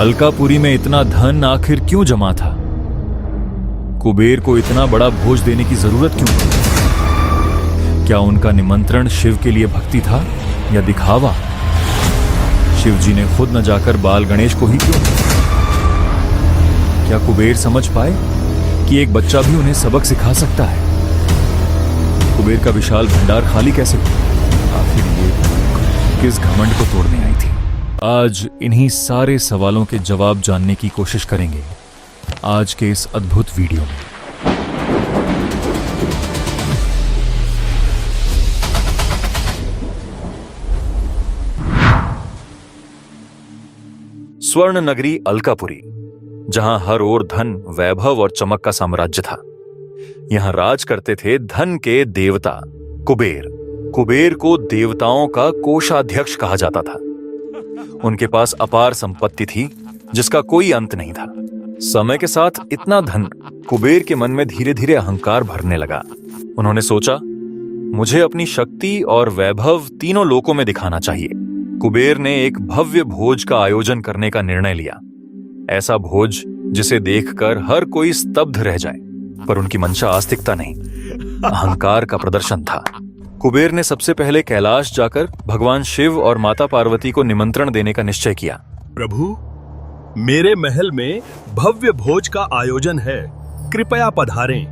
अलकापुरी में इतना धन आखिर क्यों जमा था? कुबेर को इतना बड़ा भोज देने की जरूरत क्यों थी? क्या उनका निमंत्रण शिव के लिए भक्ति था या दिखावा? शिव जी ने खुद न जाकर बाल गणेश को ही क्यों? क्या कुबेर समझ पाए कि एक बच्चा भी उन्हें सबक सिखा सकता है? कुबेर का विशाल भंडार खाली कैसे हुआ? आखिर ये किस घमंड को तोड़ने आई थी? आज इन्हीं सारे सवालों के जवाब जानने की कोशिश करेंगे आज के इस अद्भुत वीडियो में। स्वर्ण नगरी अलकापुरी, जहां हर ओर धन, वैभव और चमक का साम्राज्य था। यहां राज करते थे धन के देवता कुबेर। कुबेर को देवताओं का कोषाध्यक्ष कहा जाता था। उनके पास अपार संपत्ति थी जिसका कोई अंत नहीं था। समय के साथ इतना धन कुबेर के मन में धीरे धीरे अहंकार भरने लगा। उन्होंने सोचा, मुझे अपनी शक्ति और वैभव तीनों लोकों में दिखाना चाहिए। कुबेर ने एक भव्य भोज का आयोजन करने का निर्णय लिया। ऐसा भोज जिसे देखकर हर कोई स्तब्ध रह जाए। पर उनकी मंशा आस्तिकता नहीं, अहंकार का प्रदर्शन था। कुबेर ने सबसे पहले कैलाश जाकर भगवान शिव और माता पार्वती को निमंत्रण देने का निश्चय किया। प्रभु, मेरे महल में भव्य भोज का आयोजन है, कृपया पधारें।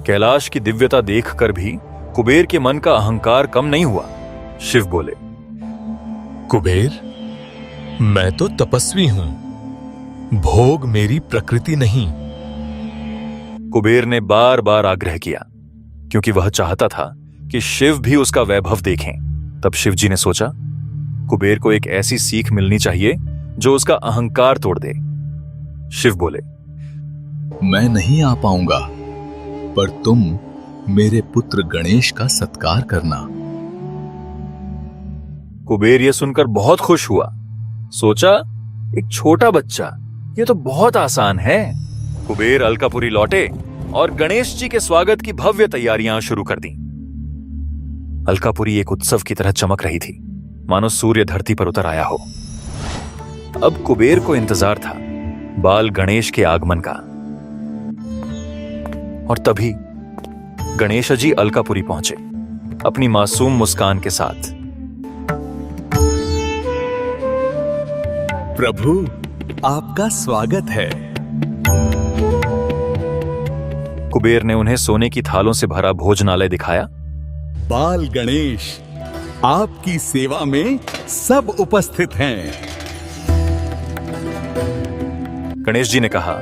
कैलाश की दिव्यता देखकर भी कुबेर के मन का अहंकार कम नहीं हुआ। शिव बोले, कुबेर, मैं तो तपस्वी हूं, भोग मेरी प्रकृति नहीं। कुबेर ने बार बार आग्रह किया क्योंकि वह चाहता था कि शिव भी उसका वैभव देखें। तब शिव जी ने सोचा, कुबेर को एक ऐसी सीख मिलनी चाहिए जो उसका अहंकार तोड़ दे। शिव बोले, मैं नहीं आ पाऊंगा, पर तुम मेरे पुत्र गणेश का सत्कार करना। कुबेर यह सुनकर बहुत खुश हुआ। सोचा, एक छोटा बच्चा, यह तो बहुत आसान है। कुबेर अलकापुरी लौटे और गणेश जी के स्वागत की भव्य तैयारियां शुरू कर दी। अलकापुरी एक उत्सव की तरह चमक रही थी, मानो सूर्य धरती पर उतर आया हो। अब कुबेर को इंतजार था बाल गणेश के आगमन का। और तभी गणेश जी अलकापुरी पहुंचे अपनी मासूम मुस्कान के साथ। प्रभु, आपका स्वागत है। कुबेर ने उन्हें सोने की थालों से भरा भोजनालय दिखाया। बाल गणेश, आपकी सेवा में सब उपस्थित हैं। गणेश जी ने कहा,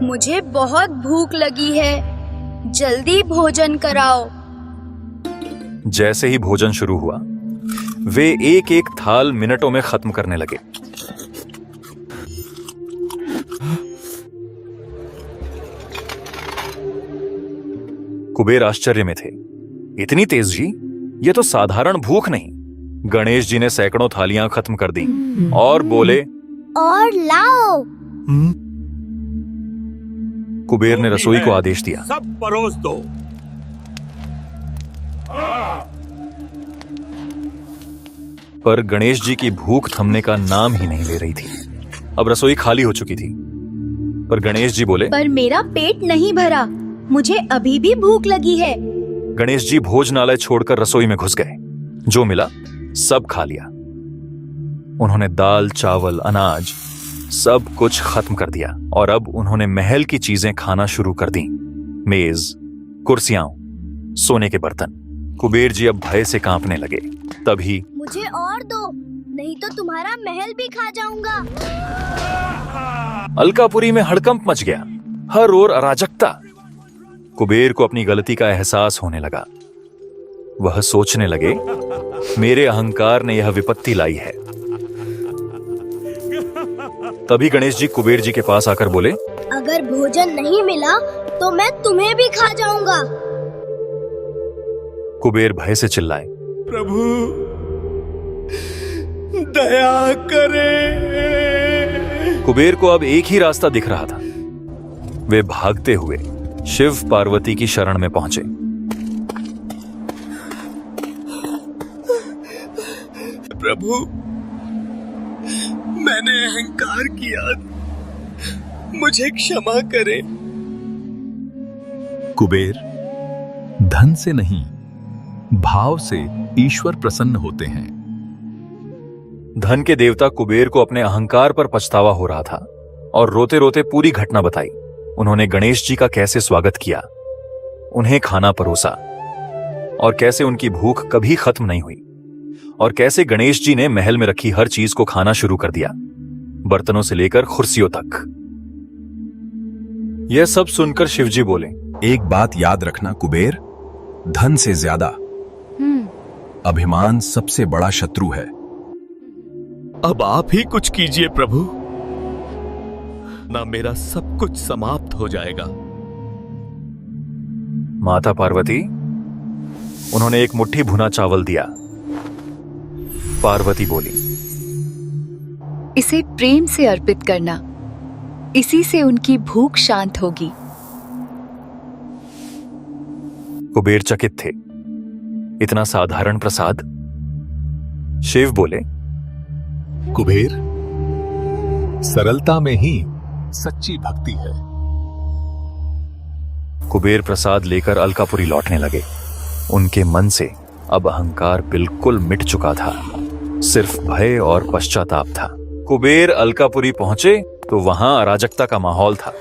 मुझे बहुत भूख लगी है, जल्दी भोजन कराओ। जैसे ही भोजन शुरू हुआ, वे एक एक थाल मिनटों में खत्म करने लगे। कुबेर आश्चर्य में थे, इतनी तेजी? यह तो साधारण भूख नहीं। गणेश जी ने सैकड़ों थालियां खत्म कर दी और बोले, और लाओ। कुबेर ने रसोई को आदेश दिया, सब परोस दो। पर गणेश जी की भूख थमने का नाम ही नहीं ले रही थी। अब रसोई खाली हो चुकी थी। पर गणेश जी बोले, पर मेरा पेट नहीं भरा, मुझे अभी भी भूख लगी है। गणेश जी भोजनालय छोड़कर रसोई में घुस गए। जो मिला सब खा लिया। उन्होंने दाल, चावल, अनाज सब कुछ खत्म कर दिया और अब उन्होंने महल की चीजें खाना शुरू कर दी। मेज, कुर्सियां, सोने के बर्तन। कुबेर जी अब भय से कांपने लगे। तभी, मुझे और दो, नहीं तो तुम्हारा महल भी खा जाऊंगा। अलकापुरी में हड़कंप मच गया। हर ओर अराजकता। कुबेर को अपनी गलती का एहसास होने लगा। वह सोचने लगे, मेरे अहंकार ने यह विपत्ति लाई है। तभी गणेश जी कुबेर जी के पास आकर बोले, अगर भोजन नहीं मिला तो मैं तुम्हें भी खा जाऊंगा। कुबेर भय से चिल्लाए, प्रभु, दया करें। कुबेर को अब एक ही रास्ता दिख रहा था। वे भागते हुए शिव पार्वती की शरण में पहुंचे। प्रभु, मैंने अहंकार किया, मुझे क्षमा करें। कुबेर, धन से नहीं, भाव से ईश्वर प्रसन्न होते हैं। धन के देवता कुबेर को अपने अहंकार पर पछतावा हो रहा था और रोते रोते पूरी घटना बताई। उन्होंने गणेश जी का कैसे स्वागत किया, उन्हें खाना परोसा और कैसे उनकी भूख कभी खत्म नहीं हुई, और कैसे गणेश जी ने महल में रखी हर चीज को खाना शुरू कर दिया, बर्तनों से लेकर कुर्सियों तक। यह सब सुनकर शिवजी बोले, एक बात याद रखना कुबेर, धन से ज्यादा अभिमान सबसे बड़ा शत्रु है। अब आप ही कुछ कीजिए प्रभु, ना मेरा सब कुछ समाप्त हो जाएगा। माता पार्वती, उन्होंने एक मुट्ठी भुना चावल दिया। पार्वती बोली, इसे प्रेम से अर्पित करना, इसी से उनकी भूख शांत होगी। कुबेर चकित थे, इतना साधारण प्रसाद। शिव बोले, कुबेर, सरलता में ही सच्ची भक्ति है। कुबेर प्रसाद लेकर अलकापुरी लौटने लगे। उनके मन से अब अहंकार बिल्कुल मिट चुका था, सिर्फ भय और पश्चाताप था। कुबेर अलकापुरी पहुंचे तो वहां अराजकता का माहौल था।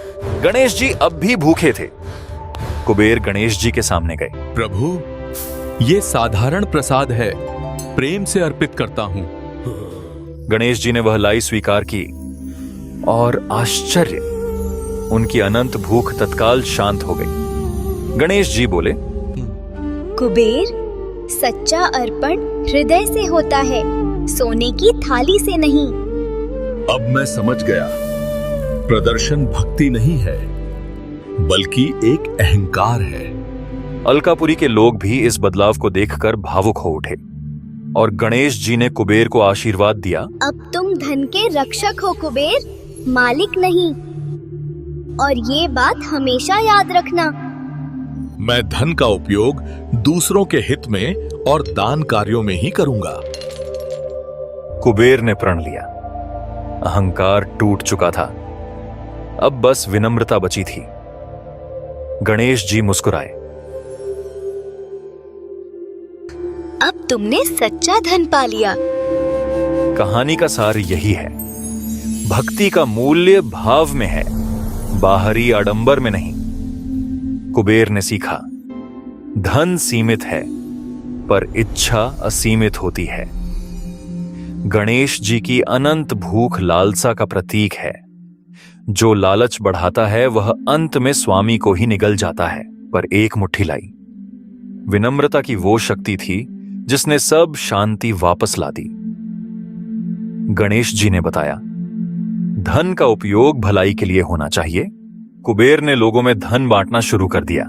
गणेश जी अब भी भूखे थे। कुबेर गणेश जी के सामने गए। प्रभु, ये साधारण प्रसाद है, प्रेम से अर्पित करता हूं। गणेश जी ने वह लाई स्वीकार की और आश्चर्य, उनकी अनंत भूख तत्काल शांत हो गई। गणेश जी बोले, कुबेर, सच्चा अर्पण हृदय से होता है, सोने की थाली से नहीं। अब मैं समझ गया, प्रदर्शन भक्ति नहीं है, बल्कि एक अहंकार है। अलकापुरी के लोग भी इस बदलाव को देखकर भावुक हो उठे और गणेश जी ने कुबेर को आशीर्वाद दिया। अब तुम धन के रक्षक हो कुबेर, मालिक नहीं। और ये बात हमेशा याद रखना। मैं धन का उपयोग दूसरों के हित में और दान कार्यों में ही करूंगा। कुबेर ने प्रण लिया। अहंकार टूट चुका था, अब बस विनम्रता बची थी। गणेश जी मुस्कुराए। अब तुमने सच्चा धन पा लिया। कहानी का सार यही है, भक्ति का मूल्य भाव में है, बाहरी आडंबर में नहीं। कुबेर ने सीखा, धन सीमित है पर इच्छा असीमित होती है। गणेश जी की अनंत भूख लालसा का प्रतीक है। जो लालच बढ़ाता है वह अंत में स्वामी को ही निगल जाता है। पर एक मुट्ठी लाई। विनम्रता की वो शक्ति थी जिसने सब शांति वापस ला दी। गणेश जी ने बताया, धन का उपयोग भलाई के लिए होना चाहिए। कुबेर ने लोगों में धन बांटना शुरू कर दिया।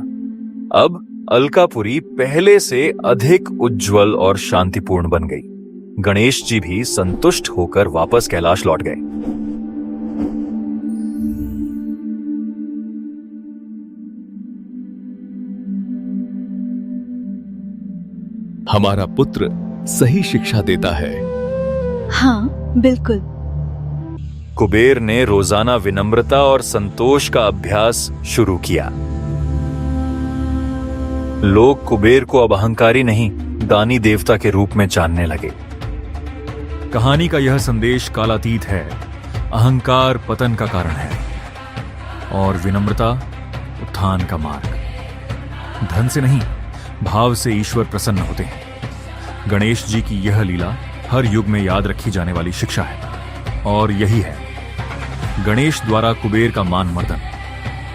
अब अलकापुरी पहले से अधिक उज्जवल और शांतिपूर्ण बन गई। गणेश जी भी संतुष्ट होकर वापस कैलाश लौट गए। हमारा पुत्र सही शिक्षा देता है। हाँ, बिल्कुल। कुबेर ने रोजाना विनम्रता और संतोष का अभ्यास शुरू किया। लोग कुबेर को अब अहंकारी नहीं, दानी देवता के रूप में जानने लगे। कहानी का यह संदेश कालातीत है। अहंकार पतन का कारण है और विनम्रता उत्थान का मार्ग। धन से नहीं, भाव से ईश्वर प्रसन्न होते हैं। गणेश जी की यह लीला हर युग में याद रखी जाने वाली शिक्षा है और यही है गणेश द्वारा कुबेर का मान मर्दन,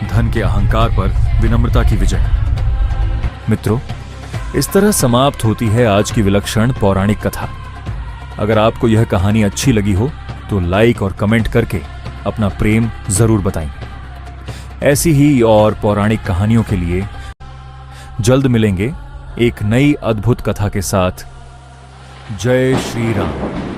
धन के अहंकार पर विनम्रता की विजय। मित्रों, इस तरह समाप्त होती है आज की विलक्षण पौराणिक कथा। अगर आपको यह कहानी अच्छी लगी हो तो लाइक और कमेंट करके अपना प्रेम जरूर बताएं। ऐसी ही और पौराणिक कहानियों के लिए जल्द मिलेंगे एक नई अद्भुत कथा के साथ। जय श्री राम।